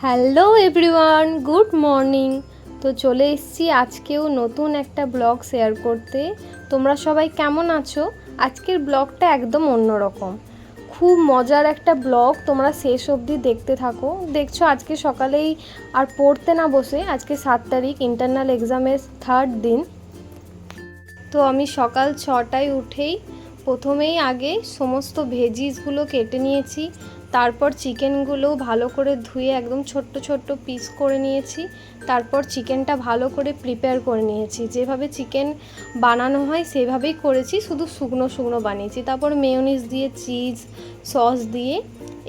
Hello everyone, good morning. তো চলে এসেছি আজকেও নতুন একটা ব্লগ শেয়ার করতে। তোমরা সবাই কেমন আছো? আজকের ব্লগটা একদম অন্যরকম, খুব মজার একটা ব্লগ। তোমরা শেষ অবধি দেখতে থাকো। দেখছো আজকে সকালেই আর পড়তে না বসে, আজকে 7 তারিখ, ইন্টারনাল এক্সামের 3rd দিন। তো আমি সকাল 6টায় উঠেই প্রথমেই আগে সমস্ত ভেজিসগুলো কেটে নিয়েছি, তারপর চিকেনগুলো ভালো করে ধুয়ে একদম ছোট্ট ছোট্ট পিস করে নিয়েছি। তারপর চিকেনটা ভালো করে প্রিপেয়ার করে নিয়েছি, যেভাবে চিকেন বানানো হয় সেভাবেই করেছি, শুধু শুকনো শুকনো বানিয়েছি। তারপর মেয়োনিজ দিয়ে, চিজ সস দিয়ে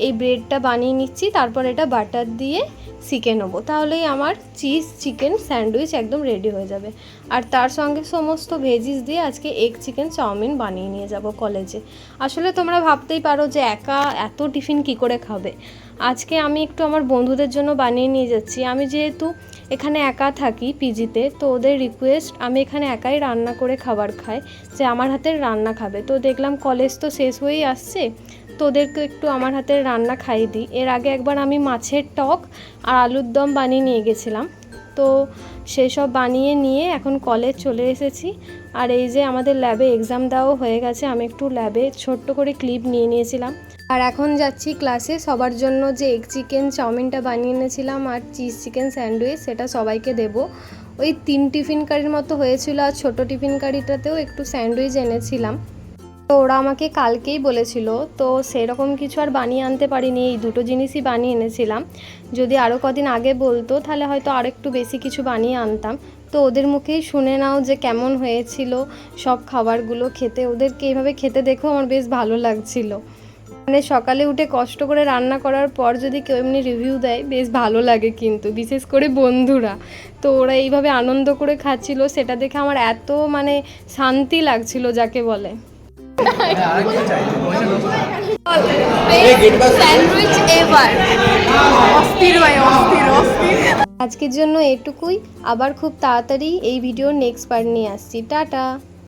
এই ব্রেডটা বানিয়ে নিচ্ছি। তারপর এটা বাটার দিয়ে শিখে নেবো, তাহলেই আমার চিজ চিকেন স্যান্ডউইচ একদম রেডি হয়ে যাবে। আর তার সঙ্গে সমস্ত ভেজিস দিয়ে আজকে এগ চিকেন চাউমিন বানিয়ে নিয়ে যাব কলেজে। আসলে তোমরা ভাবতেই পারো যে একা এত টিফিন কি করে খাবে। আজকে আমি একটু আমার বন্ধুদের জন্য বানিয়ে নিয়ে যাচ্ছি। আমি যেহেতু এখানে একা থাকি পিজিতে, তো ওদের রিকোয়েস্ট আমি এখানে একাই রান্না করে খাবার খাই, যে আমার হাতের রান্না খাবে। তো দেখলাম কলেজ তো শেষ হয়েই আসছে, তো ওদেরকে একটু আমার হাতের রান্না খাইয়ে দিই। এর আগে একবার আমি মাছের টক আর আলুর দম বানিয়ে নিয়ে গেছিলাম, তো সেসব বানিয়ে নিয়ে এখন কলেজ চলে এসেছি। আর এই যে আমাদের ল্যাবে এক্সাম দেওয়াও হয়ে গেছে, আমি একটু ল্যাবে ছোট্ট করে ক্লিপ নিয়ে নিয়েছিলাম। আর এখন যাচ্ছি ক্লাসে। সবার জন্য যে এগ চিকেন চাউমিনটা বানিয়ে এনেছিলাম আর চিজ চিকেন স্যান্ডউইচ, সেটা সবাইকে দেবো। ওই 3 টিফিন কারির মতো হয়েছিল, আর ছোটো টিফিন কারিটাতেও একটু স্যান্ডউইচ এনেছিলাম। তো ওরা আমাকে কালকেই বলেছিল, তো সেরকম কিছু আর বানিয়ে আনতে পারিনি, এই দুটো জিনিসই বানিয়ে এনেছিলাম। যদি আরও কদিন আগে বলতো তাহলে হয়তো আর একটু বেশি কিছু বানিয়ে আনতাম। তো ওদের মুখেই শুনে নাও যে কেমন হয়েছিল সব খাবারগুলো খেতে। ওদেরকে এইভাবে খেতে দেখেও আমার বেশ ভালো লাগছিল। মানে সকালে উঠে কষ্ট করে রান্না করার পর যদি কেউ এমনি রিভিউ দেয়, বেশ ভালো লাগে কিন্তু, বিশেষ করে বন্ধুরা। তো ওরা এইভাবে আনন্দ করে খাচ্ছিল, সেটা দেখে আমার এত মানে শান্তি লাগছিল যাকে বলে। আজকের জন্য এটুকুই। আবার খুব তাড়াতাড়ি এই ভিডিওর নেক্সট পার্ট নিয়ে আসছি। টাটা।